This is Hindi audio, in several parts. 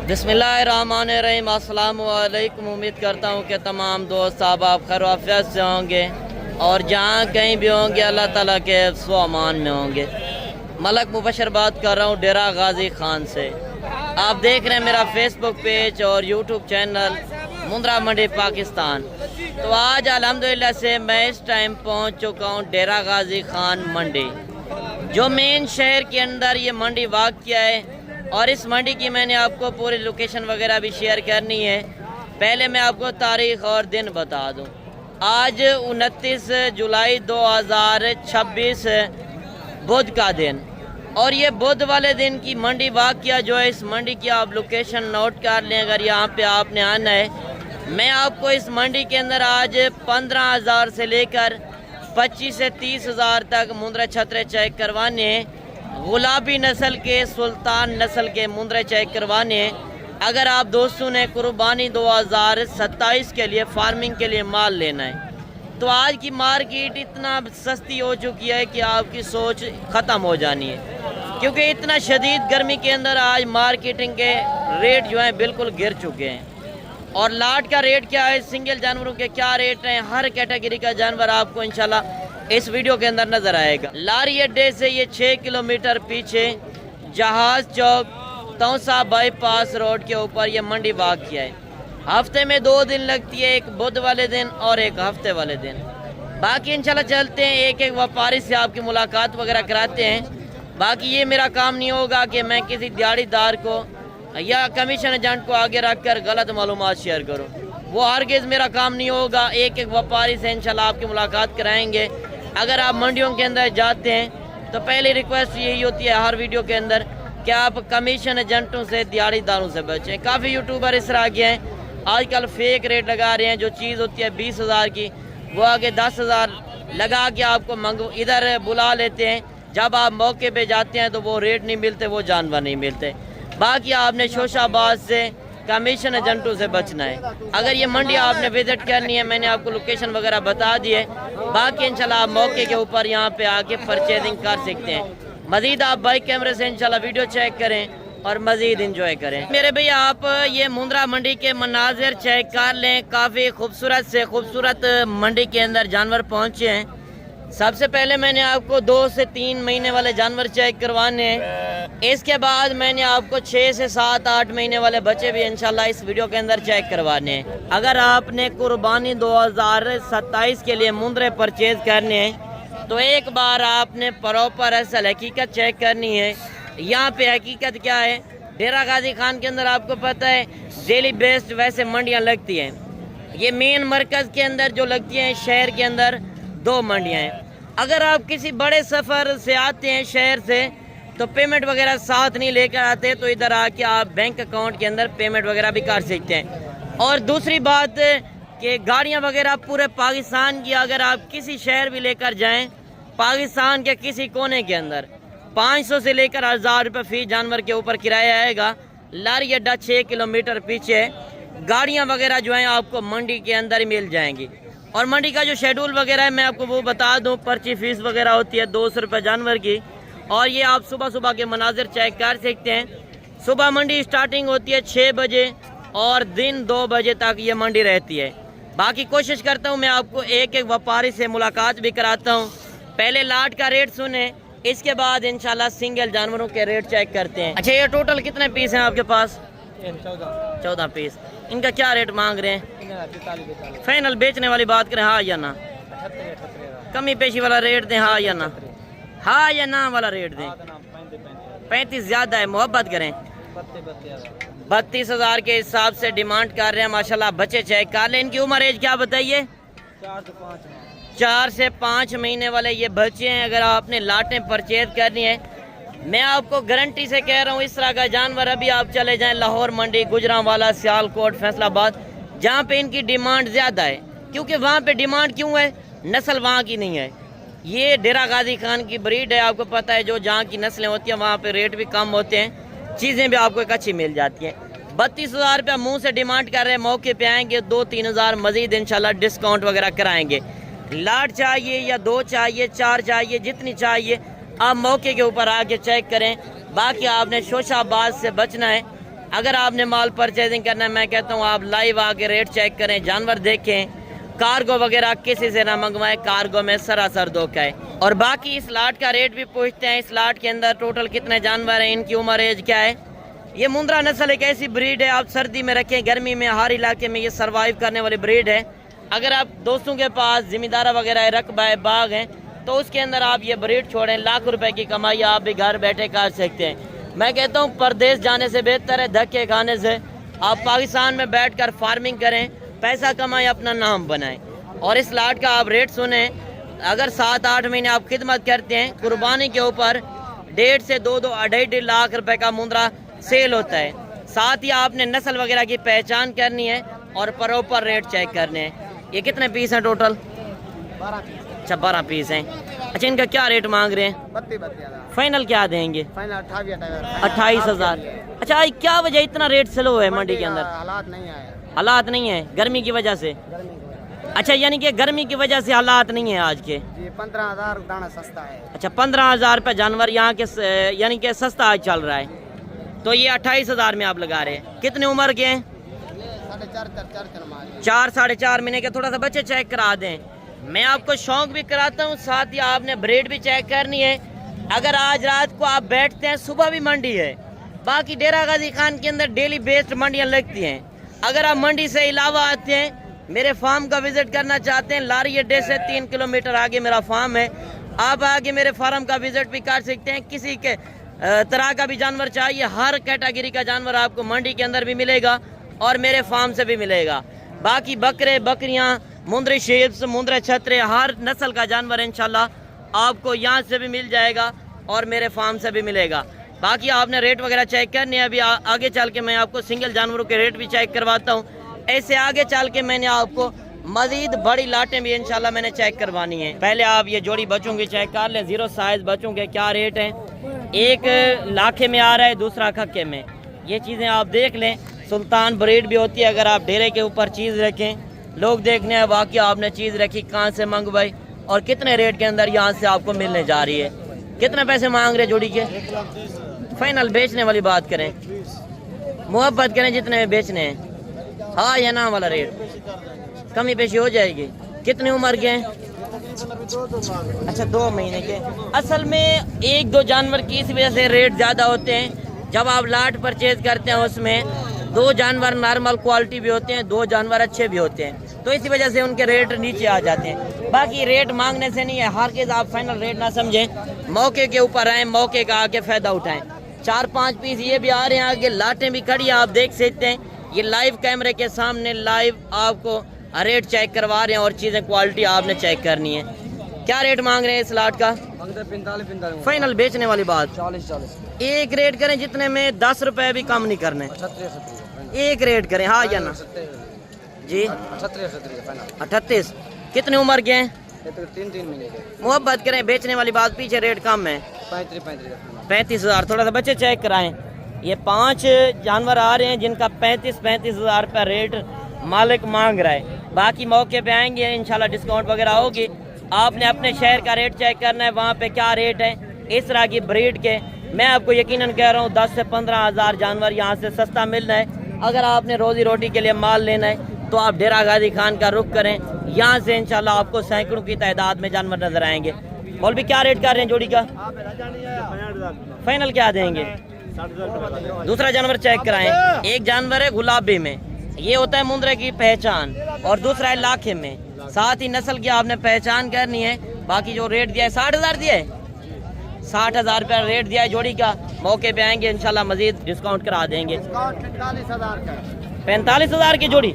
बिस्मिल्लाहिर्रहमानिर्रहीम। अस्सलाम वालेकुम। उम्मीद करता हूँ कि तमाम दोस्त आप खैर आफियत से होंगे और जहाँ कहीं भी होंगे अल्लाह ताला के हिफ्ज़ व अमान में होंगे। मलक मुबशर बात कर रहा हूँ डेरा गाजी खान से। आप देख रहे हैं मेरा फेसबुक पेज और यूट्यूब चैनल मुंद्रा मंडी पाकिस्तान। तो आज अल्हम्दुलिल्लाह से मैं इस टाइम पहुँच चुका हूँ डेरा गाजी खान मंडी, जो मेन शहर के अंदर ये मंडी वाक़या है। और इस मंडी की मैंने आपको पूरी लोकेशन वगैरह भी शेयर करनी है। पहले मैं आपको तारीख़ और दिन बता दूं। आज 29 जुलाई 2026 बुध का दिन, और ये बुध वाले दिन की मंडी वाक़या जो है, इस मंडी की आप लोकेशन नोट कर लें। अगर यहाँ पे आपने आना है, मैं आपको इस मंडी के अंदर आज 15,000 से लेकर 25 से 30,000 तक मुंद्रा छतरे चेक करवाने हैं। गुलाबी नस्ल के, सुल्तान नस्ल के मुंद्रे चेक करवाने हैं। अगर आप दोस्तों ने कुर्बानी 2027 के लिए फार्मिंग के लिए माल लेना है तो आज की मार्केट इतना सस्ती हो चुकी है कि आपकी सोच ख़त्म हो जानी है, क्योंकि इतना शदीद गर्मी के अंदर आज मार्केटिंग के रेट जो हैं बिल्कुल गिर चुके हैं। और लाट का रेट क्या है, सिंगल जानवरों के क्या रेट हैं, हर कैटेगरी का जानवर आपको इंशाल्लाह इस वीडियो के अंदर नजर आएगा। लारी अड्डे से ये 6 किलोमीटर पीछे जहाज चौक तौसा बाईपास रोड के ऊपर ये मंडी वाक़या है। हफ्ते में 2 दिन लगती है, एक बुध वाले दिन और एक हफ्ते वाले दिन। बाकी इंशाल्लाह चलते हैं, एक एक व्यापारी से आपकी मुलाकात वगैरह कराते हैं। बाकी ये मेरा काम नहीं होगा कि मैं किसी दिहाड़ीदार को या कमीशन एजेंट को आगे रख कर गलत मालूमात शेयर करूँ, वो हरगिज़ मेरा काम नहीं होगा। एक एक व्यापारी से इंशाल्लाह आपकी मुलाकात कराएंगे। अगर आप मंडियों के अंदर जाते हैं तो पहली रिक्वेस्ट यही होती है हर वीडियो के अंदर कि आप कमीशन एजेंटों से, दिहाड़ीदारों से बचें। काफ़ी यूट्यूबर इस तरह के हैं आजकल फेक रेट लगा रहे हैं। जो चीज़ होती है 20,000 की, वो आगे 10,000 लगा के आपको इधर बुला लेते हैं। जब आप मौके पे जाते हैं तो वो रेट नहीं मिलते, वो जानवर नहीं मिलते। बाकी आपने शोशाबाद से, कमीशन एजेंटों से बचना है। अगर ये मंडी आपने विजिट करनी है, मैंने आपको लोकेशन वगैरह बता दी है। बाकी इंशाल्लाह आप मौके के ऊपर यहाँ पे आके परचेजिंग कर सकते हैं। मजीद आप बाइक कैमरे से इंशाल्लाह वीडियो चेक करें और मजीद इंजॉय करें। मेरे भैया आप ये मुंद्रा मंडी के मनाजिर चेक कर लें। काफ़ी खूबसूरत से खूबसूरत मंडी के अंदर जानवर पहुँचे हैं। सबसे पहले मैंने आपको 2 से 3 महीने वाले जानवर चेक करवाने हैं। इसके बाद मैंने आपको 6 से 7, 8 महीने वाले बच्चे भी इंशाल्लाह इस वीडियो के अंदर चेक करवाने हैं। अगर आपने कुर्बानी 2027 के लिए मुंद्रे परचेज करने हैं तो एक बार आपने प्रॉपर असल हकीकत चेक करनी है। यहाँ पे हकीकत क्या है, डेरा गाजी खान के अंदर आपको पता है डेली बेस्ड वैसे मंडियाँ लगती हैं। ये मेन मरकज़ के अंदर जो लगती हैं, शहर के अंदर 2 मंडियाँ हैं। अगर आप किसी बड़े सफ़र से आते हैं शहर से तो पेमेंट वगैरह साथ नहीं लेकर आते, तो इधर आके आप बैंक अकाउंट के अंदर पेमेंट वगैरह भी कर सकते हैं। और दूसरी बात कि गाड़ियां वगैरह पूरे पाकिस्तान की अगर आप किसी शहर भी लेकर जाएं, पाकिस्तान के किसी कोने के अंदर 500 से लेकर 1000 रुपये फी जानवर के ऊपर किराया आएगा। लारी अड्डा 6 किलोमीटर पीछे, गाड़ियाँ वगैरह जो हैं आपको मंडी के अंदर ही मिल जाएंगी। और मंडी का जो शेड्यूल वगैरह है मैं आपको वो बता दूं। पर्ची फीस वगैरह होती है 200 रुपये जानवर की। और ये आप सुबह सुबह के मनाजिर चेक कर सकते हैं। सुबह मंडी स्टार्टिंग होती है 6 बजे और दिन 2 बजे तक ये मंडी रहती है। बाकी कोशिश करता हूँ मैं आपको एक एक व्यापारी से मुलाकात भी कराता हूँ। पहले लाट का रेट सुने, इसके बाद इंशाल्लाह सिंगल जानवरों के रेट चेक करते हैं। अच्छा, ये टोटल कितने पीस हैं आपके पास? 14 पीस। इनका क्या रेट मांग रहे हैं? फाइनल बेचने वाली बात करें, हाँ या ना? कमी पेशी वाला रेट दें, हाँ या ना? हाँ या ना वाला रेट दें। 35 ज़्यादा है, मोहब्बत करें। 32,000 के हिसाब से डिमांड कर रहे हैं। माशाल्लाह बच्चे चेक कर लें। इनकी उम्र एज क्या बताइए? 4 से 5 महीने वाले ये बच्चे हैं। अगर आपने लाटें परचेज करनी है, मैं आपको गारंटी से कह रहा हूँ, इस तरह का जानवर अभी आप चले जाएं लाहौर मंडी, गुजरांवाला, सियालकोट, फैसलाबाद, जहाँ पे इनकी डिमांड ज़्यादा है। क्योंकि वहाँ पे डिमांड क्यों है? नस्ल वहाँ की नहीं है। ये डेरा गाजी खान की ब्रीड है, आपको पता है। जो जहाँ की नस्लें होती हैं वहाँ पे रेट भी कम होते हैं, चीज़ें भी आपको एक अच्छी मिल जाती हैं। 32,000 रुपया मुँह से डिमांड कर रहे हैं। मौके पे आएंगे 2-3 हज़ार मजीद इंशाल्लाह डिस्काउंट वगैरह कराएंगे। लाट चाहिए या 2 चाहिए, 4 चाहिए, जितनी चाहिए आप मौके के ऊपर आके चेक करें। बाकी आपने शोशाबाद से बचना है। अगर आपने माल परचेजिंग करना है, मैं कहता हूँ आप लाइव आके रेट चेक करें, जानवर देखें, कार्गो वगैरह किसी से ना मंगवाएं, कार्गो में सरासर धोखा है। और बाकी इस लाट का रेट भी पूछते हैं, इस लाट के अंदर टोटल कितने जानवर हैं, इनकी उम्र एज क्या है। ये मुंद्रा नस्ल एक ऐसी ब्रीड है, आप सर्दी में रखें, गर्मी में हर इलाके में ये सर्वाइव करने वाली ब्रीड है। अगर आप दोस्तों के पास जिम्मेदारा वगैरह है, रकबा है, बाग है, तो उसके अंदर आप ये ब्रीड छोड़ें, लाख रुपए की कमाई आप भी घर बैठे कर सकते हैं। मैं कहता हूँ परदेश जाने से बेहतर है धक्के खाने से, आप पाकिस्तान में बैठकर फार्मिंग करें, पैसा कमाएं, अपना नाम बनाएं। और इस लाट का आप रेट सुने, अगर 7-8 महीने आप खिदमत करते हैं, कुर्बानी के ऊपर 1.5 से 2-2, 2.5 लाख रुपए का मुंद्रा सेल होता है। साथ ही आपने नस्ल वगैरह की पहचान करनी है और प्रॉपर रेट चेक करने हैं। ये कितने पीस हैं टोटल? 12 पीस। अच्छा 12 पीस हैं। अच्छा इनका क्या रेट मांग रहे हैं? 32,000। फाइनल क्या देंगे? फाइनल 28,000। अच्छा क्या वजह इतना रेट स्लो है मंडी के अंदर? हालात नहीं आए। हालात नहीं है गर्मी की वजह से? अच्छा यानी कि गर्मी की वजह से हालात नहीं है आज के। 15,000 दाना सस्ता है। अच्छा 15,000 रुपये जानवर यहाँ के यानी कि सस्ता आज चल रहा है, तो ये 28,000 में आप लगा रहे हैं। कितने उम्र के हैं? 4-4.5 महीने के। थोड़ा सा बच्चे चेक करा दें, मैं आपको शौक भी कराता हूँ, साथ ही आपने ब्रीड भी चेक करनी है। अगर आज रात को आप बैठते हैं, सुबह भी मंडी है, बाकी डेरा गाजी खान के अंदर डेली बेस्ड मंडियाँ लगती हैं। अगर आप मंडी से अलावा आते हैं, मेरे फार्म का विजिट करना चाहते हैं, लारी अड्डे से 3 किलोमीटर आगे मेरा फार्म है, आप आगे मेरे फार्म का विजिट भी कर सकते हैं। किसी के तरह का भी जानवर चाहिए, हर कैटेगरी का जानवर आपको मंडी के अंदर भी मिलेगा और मेरे फार्म से भी मिलेगा। बाकी बकरे, बकरियां, मुंद्री शेप्स, मुंद्रे छतरे, हर नस्ल का जानवर इंशाल्लाह आपको यहाँ से भी मिल जाएगा और मेरे फार्म से भी मिलेगा। बाकी आपने रेट वगैरह चेक करने हैं। अभी आगे चल के मैं आपको सिंगल जानवरों के रेट भी चेक करवाता हूँ। ऐसे आगे चल के मैंने आपको मजीद बड़ी लाटें भी इंशाल्लाह मैंने चेक करवानी है। पहले आप ये जोड़ी बच्चों की चेक कर लें, 0 साइज बच्चों के क्या रेट हैं। एक लाखे में आ रहा है, दूसरा खक्के में। ये चीज़ें आप देख लें, सुल्तान ब्रीड भी होती है। अगर आप डेरे के ऊपर चीज़ रखें, लोग देखने हैं वाकई आपने चीज़ रखी, कहाँ से मंगवाई और कितने रेट के अंदर यहाँ से आपको मिलने जा रही है। कितने पैसे मांग रहे जोड़ी के? फाइनल बेचने वाली बात करें, मोहब्बत करें जितने में बेचने हैं, हाँ या ना वाला रेट, कमी पेशी हो जाएगी। कितनी उम्र के हैं? अच्छा 2 महीने के। असल में 1-2 जानवर की इस वजह से रेट ज़्यादा होते हैं। जब आप लाट परचेज करते हैं उसमें 2 जानवर नॉर्मल क्वालिटी भी होते हैं, 2 जानवर अच्छे भी होते हैं, तो इसी वजह से उनके रेट नीचे आ जाते हैं। बाकी रेट मांगने से नहीं है, हर चीज़ आप फाइनल रेट ना समझें, मौके के ऊपर आए, मौके का आके फ़ायदा उठाएं। 4-5 पीस ये भी आ रहे हैं, आगे लाटें भी खड़ी हैं, आप देख सकते हैं। ये लाइव कैमरे के सामने लाइव आपको रेट चेक करवा रहे हैं और चीज़ें क्वालिटी आपने चेक करनी है। क्या रेट मांग रहे हैं इस लाट का? 45 फाइनल बेचने वाली बात 40। एक रेट करें जितने में 10 रुपए भी कम नहीं करने, एक रेट करें, हाँ या ना जी? 38। कितने उम्र के हैं? 3 महीने के। मोहब्बत करें, बेचने वाली बात, पीछे रेट कम है। 35,000। थोड़ा सा बच्चे चेक कराएं। ये 5 जानवर आ रहे हैं जिनका 35,000 रुपये रेट मालिक मांग रहा है। बाकी मौके पे आएंगे इंशाल्लाह डिस्काउंट वगैरह होगी। आपने अपने शहर का रेट चेक करना है, वहाँ पे क्या रेट है इस तरह की ब्रीड के। मैं आपको यकीनन कह रहा हूँ 10 से 15,000 जानवर यहाँ से सस्ता मिल रहा है। अगर आपने रोजी रोटी के लिए माल लेना है तो आप डेरा गाजी खान का रुख करें, यहाँ से इंशाल्लाह आपको सैकड़ों की तादाद में जानवर नजर आएंगे। मौलवी क्या रेट कर रहे हैं जोड़ी का? फाइनल क्या देंगे? दूसरा जानवर चेक कराएं। एक जानवर है गुलाबी में, ये होता है मुंद्रे की पहचान, और दूसरा है लाखे में। साथ ही नस्ल की आपने पहचान करनी है। बाकी जो रेट दिया है 60,000 दिया है, 60,000 रुपया रेट दिया है जोड़ी का। मौके पे आएंगे इंशाल्लाह मजीद डिस्काउंट करा देंगे। 45,000 की जोड़ी।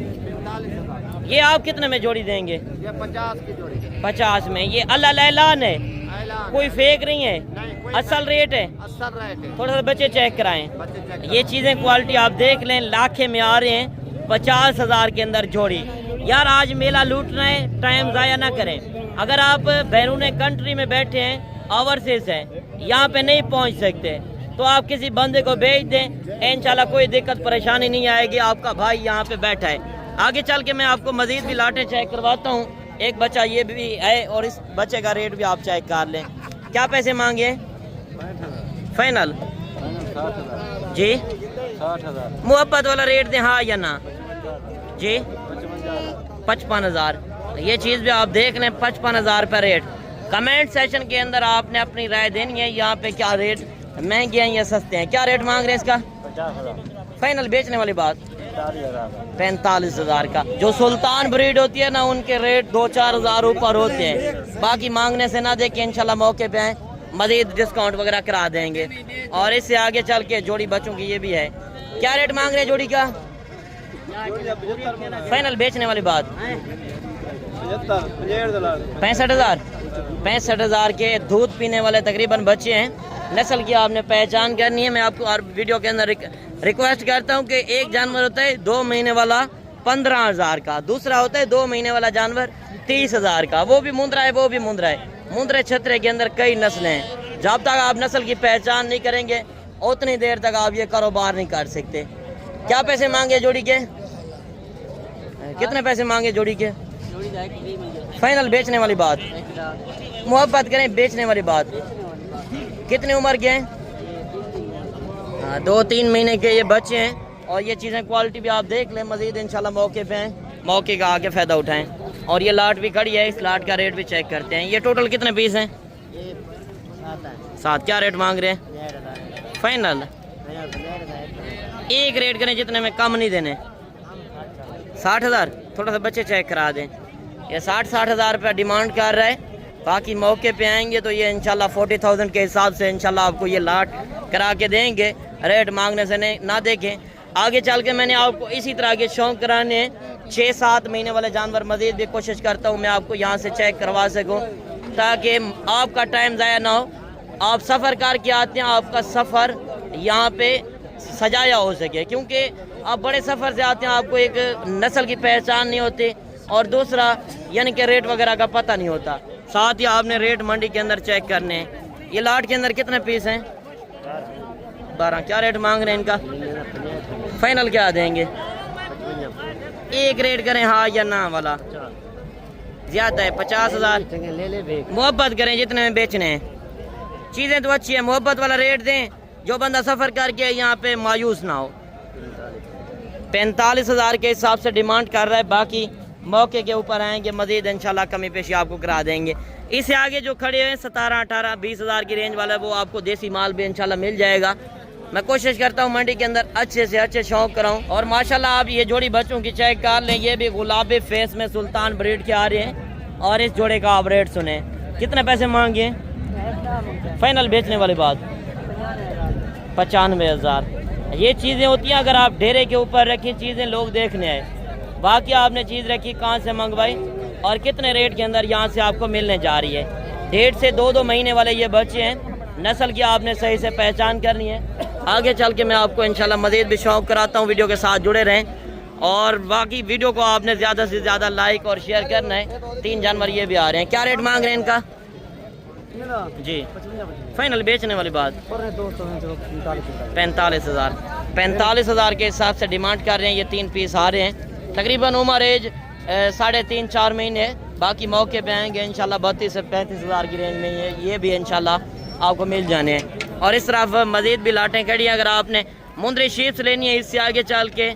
ये आप कितने में जोड़ी देंगे? ये 50 की जोड़ी। 50 में। ये अल्लाह ऐलान है, कोई फेक नहीं है, असल रेट है। थोड़ा सा बच्चे चेक कराएं। ये चीज़ें क्वालिटी आप देख लें, लाखे में आ रहे हैं 50,000 के अंदर जोड़ी। यार आज मेला लूटना है, टाइम ज़ाया ना करें। अगर आप बैरून कंट्री में बैठे हैं, ओवरसीज हैं, यहाँ पे नहीं पहुँच सकते, तो आप किसी बंदे को भेज दें, इंशाल्लाह कोई दिक्कत परेशानी नहीं आएगी। आपका भाई यहाँ पे बैठा है। आगे चल के मैं आपको मजीद भी लाटें चेक करवाता हूँ। एक बच्चा ये भी है और इस बच्चे का रेट भी आप चेक कर लें। क्या पैसे मांगे? फाइनल जी 60,000 मोहब्बत वाला रेट दें हाँ या ना जी 55,000। ये चीज़ भी आप देख लें 55,000 पर रेट। कमेंट सेशन के अंदर आपने अपनी राय देनी है यहाँ पे क्या रेट महंगे हैं या सस्ते हैं। क्या रेट मांग रहे हैं इसका? 50,000 फाइनल बेचने वाली बात 40,000 45,000 का। जो सुल्तान ब्रीड होती है ना उनके रेट 2-4 हज़ार ऊपर होते हैं। बाकी मांगने से ना देखें, इंशाल्लाह मौके पे आए मजीद डिस्काउंट वगैरह करा देंगे। और इससे आगे चल के जोड़ी बच्चों की ये भी है। क्या रेट मांग रहे हैं जोड़ी का? फाइनल बेचने वाली बात 65,000 के दूध पीने वाले तकरीबन बच्चे हैं। नस्ल की आपने पहचान करनी है। मैं आपको हर वीडियो के अंदर रिक्वेस्ट करता हूं कि एक जानवर होता है 2 महीने वाला 15,000 का, दूसरा होता है 2 महीने वाला जानवर 30,000 का। वो भी मुंद्रा है, वो भी मुंद्रा है। मुंद्रे छतरे के अंदर कई नस्लें हैं। जब तक आप नस्ल की पहचान नहीं करेंगे उतनी देर तक आप ये कारोबार नहीं कर सकते। क्या पैसे मांगे जोड़ी के? कितने पैसे मांगे जोड़ी के? फाइनल बेचने वाली बात, मोहब्बत करें बेचने वाली बात। कितने उम्र के हैं? 2-3 महीने के ये बच्चे हैं। और ये चीज़ें क्वालिटी भी आप देख लें। मजीद इंशाल्लाह मौके पे हैं, मौके का आके फ़ायदा उठाएं। और ये लाट भी खड़ी है, इस लाट का रेट भी चेक करते हैं। ये टोटल कितने पीस हैं? 7। क्या रेट मांग रहे हैं? फाइनल एक रेट करें, जितने में कम नहीं देने। 60,000। थोड़ा सा बच्चे चेक करा दें। ये 60 हज़ार रुपया डिमांड कर रहा है। बाकी मौके पे आएंगे तो ये इंशाल्लाह 40,000 के हिसाब से इंशाल्लाह आपको ये लाट करा के देंगे। रेट मांगने से नहीं ना देखें। आगे चल के मैंने आपको इसी तरह के शौक कराने 6-7 महीने वाले जानवर मजीद भी कोशिश करता हूँ मैं आपको यहाँ से चेक करवा सकूँ, ताकि आपका टाइम ज़ाया ना हो। आप सफ़र करके आते हैं, आपका सफ़र यहाँ पे सजाया हो सके। क्योंकि आप बड़े सफ़र से आते हैं, आपको एक नस्ल की पहचान नहीं होती और दूसरा यानी कि रेट वगैरह का पता नहीं होता। साथ ही आपने रेट मंडी के अंदर चेक करने हैं। ये लाट के अंदर कितने पीस हैं? 12। क्या रेट मांग रहे हैं इनका? फाइनल क्या देंगे? एक रेट करें हाँ या ना वाला, ज्यादा है 50,000। मोहब्बत करें जितने में बेचने हैं। चीज़ें तो अच्छी है, मोहब्बत वाला रेट दें जो बंदा सफ़र करके यहाँ पे मायूस ना हो। 45,000 के हिसाब से डिमांड कर रहा है। बाकी मौके के ऊपर आएंगे मजीद इंशाल्लाह कमी पेशी आपको करा देंगे। इससे आगे जो खड़े हैं 17, 18, 20,000 की रेंज वाला, वो आपको देसी माल भी इंशाल्लाह मिल जाएगा। मैं कोशिश करता हूँ मंडी के अंदर अच्छे से अच्छे शौक कराऊँ। और माशाल्लाह आप ये जोड़ी बच्चों की चेक कर लें। ये भी गुलाबी फेस में सुल्तान ब्रीड के आ रहे हैं। और इस जोड़े का आप रेट सुने। कितने पैसे मांगे? फाइनल बेचने वाली बात 95,000। ये चीज़ें होती हैं अगर आप डेरे के ऊपर रखी चीज़ें लोग देखने आए। बाकी आपने चीज़ रखी कहाँ से मंगवाई और कितने रेट के अंदर यहाँ से आपको मिलने जा रही है। 1.5 से 2 महीने वाले ये बच्चे हैं। नस्ल की आपने सही से पहचान करनी है। आगे चल के मैं आपको इंशाल्लाह मज़ीद भी शौक कराता हूँ। वीडियो के साथ जुड़े रहें। और बाकी वीडियो को आपने ज़्यादा से ज़्यादा लाइक और शेयर करना है। 3 जानवर ये भी आ रहे हैं। क्या रेट मांग रहे हैं इनका? जी फाइनल बेचने वाली बात 45,000। 45,000 के हिसाब से डिमांड कर रहे हैं। ये 3 पीस आ रहे हैं। तकरीबन उम्र एज 3.5-4 महीने है। बाकी मौके पे आएंगे इंशाल्लाह 32 से 35,000 की रेंज में ये भी इंशाल्लाह आपको मिल जाने हैं। और इस तरफ मज़ीद भी लाटें खड़ी हैं। अगर आपने मुंद्री शीप्स लेनी है, इससे आगे चल के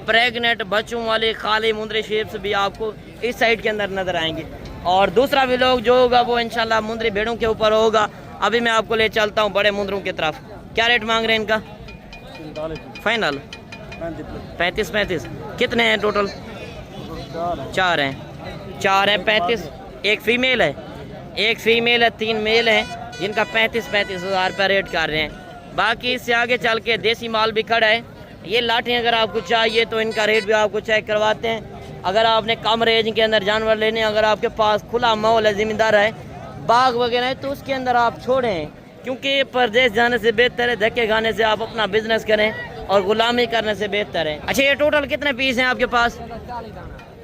प्रेगनेंट बच्चों वाले खाली मुंद्री शीप्स भी आपको इस साइड के अंदर नज़र आएंगे। और दूसरा भी लोग जो होगा वो इंशाल्लाह मुंद्री भेड़ों के ऊपर होगा। अभी मैं आपको ले चलता हूँ बड़े मुंद्रों की तरफ। क्या रेट मांग रहे हैं इनका? फाइनल 35। कितने हैं टोटल? 4 हैं। 35। एक फीमेल है, 3 मेल हैं जिनका 35,000 रुपये रेट कर रहे हैं। बाकी इससे आगे चल के देसी माल भी खड़ा है। ये लाठें अगर आपको चाहिए तो इनका रेट भी आपको चेक करवाते हैं। अगर आपने कम रेंज के अंदर जानवर लेने, अगर आपके पास खुला माहौल है, ज़िम्मेदार है, बाग वगैरह है, तो उसके अंदर आप छोड़ें। क्योंकि परदेश जाने से बेहतर है धक्के खाने से आप अपना बिजनेस करें और गुलामी करने से बेहतर है। अच्छा ये टोटल कितने पीस हैं आपके पास?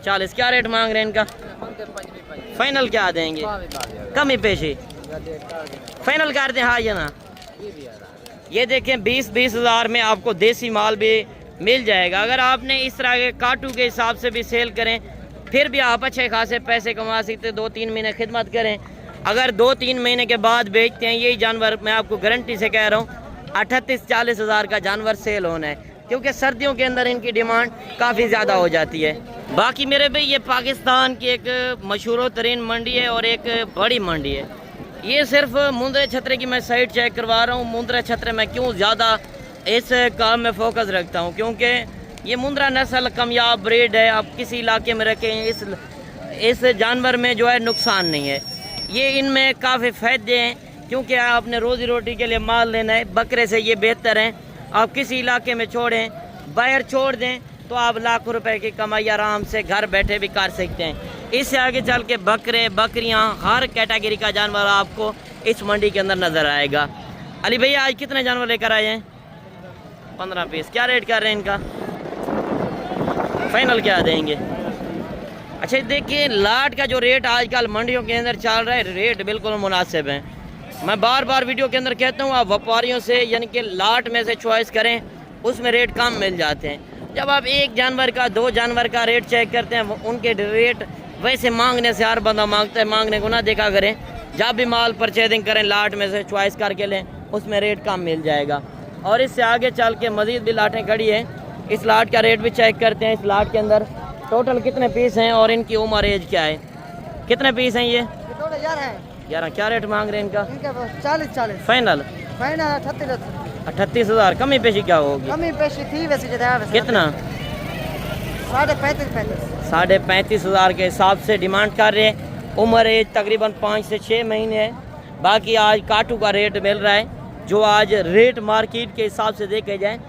40। क्या रेट मांग रहे हैं इनका? फाइनल क्या देंगे? कमी पेशी फाइनल कर दें हाँ या ना? ये देखें 20,000 में आपको देसी माल भी मिल जाएगा। अगर आपने इस तरह के काटू के हिसाब से भी सेल करें फिर भी आप अच्छे खासे पैसे कमा सकते। 2-3 महीने खिदमत करें। अगर 2-3 महीने के बाद बेचते हैं, यही जानवर मैं आपको गारंटी से कह रहा हूँ 38-40 हज़ार का जानवर सेल होना है, क्योंकि सर्दियों के अंदर इनकी डिमांड काफ़ी ज़्यादा हो जाती है। बाकी मेरे भाई ये पाकिस्तान की एक मशहूर तरीन मंडी है और एक बड़ी मंडी है। ये सिर्फ मुंद्रा छतरे की मैं साइट चेक करवा रहा हूँ। मुंद्रा छतरे में क्यों ज़्यादा इस काम में फोकस रखता हूँ, क्योंकि ये मुंद्रा नस्ल कामयाब ब्रीड है। आप किसी इलाके में रखें, इस जानवर में जो है नुकसान नहीं है। ये इनमें काफ़ी फ़ायदे हैं, क्योंकि आपने रोज़ी रोटी के लिए माल लेना है, बकरे से ये बेहतर है। आप किसी इलाके में छोड़ें, बाहर छोड़ दें तो आप लाखों रुपए की कमाई आराम से घर बैठे भी कर सकते हैं। इससे आगे चल के बकरे बकरियां हर कैटेगरी का जानवर आपको इस मंडी के अंदर नज़र आएगा। अली भैया आज कितने जानवर लेकर आए हैं? 15 पीस। क्या रेट कर रहे हैं इनका? फाइनल क्या देंगे? अच्छा देखिए, लाट का जो रेट आजकल मंडियों के अंदर चल रहा है, रेट बिल्कुल मुनासिब है। मैं बार बार वीडियो के अंदर कहता हूँ, आप व्यापारियों से यानी कि लाट में से चॉइस करें, उसमें रेट कम मिल जाते हैं। जब आप एक जानवर का 2 जानवर का रेट चेक करते हैं, उनके रेट वैसे मांगने से हर बंदा मांगता है, मांगने को ना देखा करें। जब भी माल परचेजिंग करें, लाट में से चॉइस करके लें, उसमें रेट कम मिल जाएगा। और इससे आगे चल के मज़ीद भी लाटें खड़ी हैं, इस लाट का रेट भी चेक करते हैं। इस लाट के अंदर टोटल कितने पीस हैं और इनकी उम्र एज क्या है? कितने पीस हैं ये? 11। क्या रेट मांग रहे हैं इनका? 40। फाइनल 38 हज़ार। कमी पेशी क्या होगी? कमी पेशी थी वैसे कितना? 35 हज़ार के हिसाब से डिमांड कर रहे हैं। उम्र एज तकरीबन 5 से 6 महीने है। बाकी आज काटू का रेट मिल रहा है, जो आज रेट मार्केट के हिसाब से देखे जाए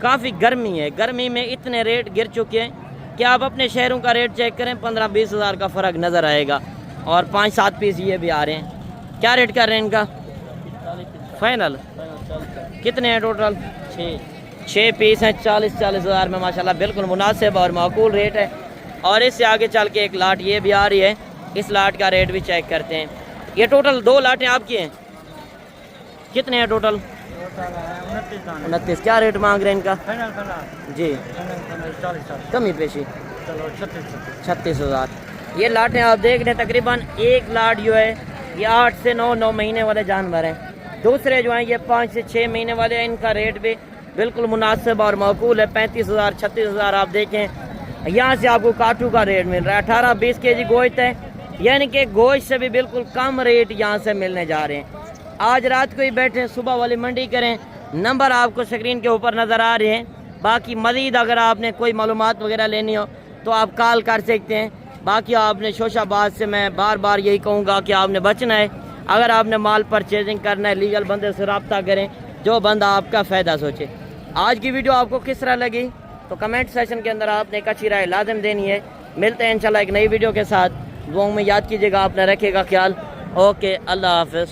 काफ़ी गर्मी है। गर्मी में इतने रेट गिर चुके हैं कि आप अपने शहरों का रेट चेक करें, 15-20 हज़ार का फ़र्क नज़र आएगा। और 5-7 पीस ये भी आ रहे हैं। क्या रेट कर रहे हैं इनका? फाइनल कितने हैं टोटल? 6 पीस हैं। 40 हज़ार में माशाल्लाह बिल्कुल मुनासिब और माकूल रेट है। और इससे आगे चल के एक लाट ये भी आ रही है, इस लाट का रेट भी चेक करते हैं। ये टोटल 2 लाटें आपकी हैं। कितने हैं टोटल? 29। क्या रेट मांग रहे हैं इनका? जी 40। कमी पेशी 36 हज़ार। ये लाटें आप देख रहे हैं, तकरीबन एक लाट जो है ये 8 से 9 महीने वाले जानवर हैं। दूसरे जो हैं ये 5 से 6 महीने वाले हैं। इनका रेट भी बिल्कुल मुनासिब और माकूल है। 35 हज़ार 36 हज़ार। आप देखें यहाँ से आपको काटू का रेट मिल रहा है। 18-20 kg गोश्त है, यानी कि गोश्त से भी बिल्कुल कम रेट यहाँ से मिलने जा रहे हैं। आज रात को ही बैठे सुबह वाली मंडी करें। नंबर आपको स्क्रीन के ऊपर नज़र आ रहे हैं। बाकी मज़ीद अगर आपने कोई मालूमात वगैरह लेनी हो तो आप कॉल कर सकते हैं। बाकी आपने शोशाबाद से मैं बार बार यही कहूँगा कि आपने बचना है। अगर आपने माल परचेजिंग करना है, लीगल बंदे से रब्ता करें, जो बंदा आपका फ़ायदा सोचे। आज की वीडियो आपको किस तरह लगी तो कमेंट सेक्शन के अंदर आपने एक अच्छी राय लाजिम देनी है। मिलते हैं इंशाल्लाह एक नई वीडियो के साथ। दुआओं में याद कीजिएगा, आपने रखेगा ख्याल। ओके, अल्लाह हाफ़िज़।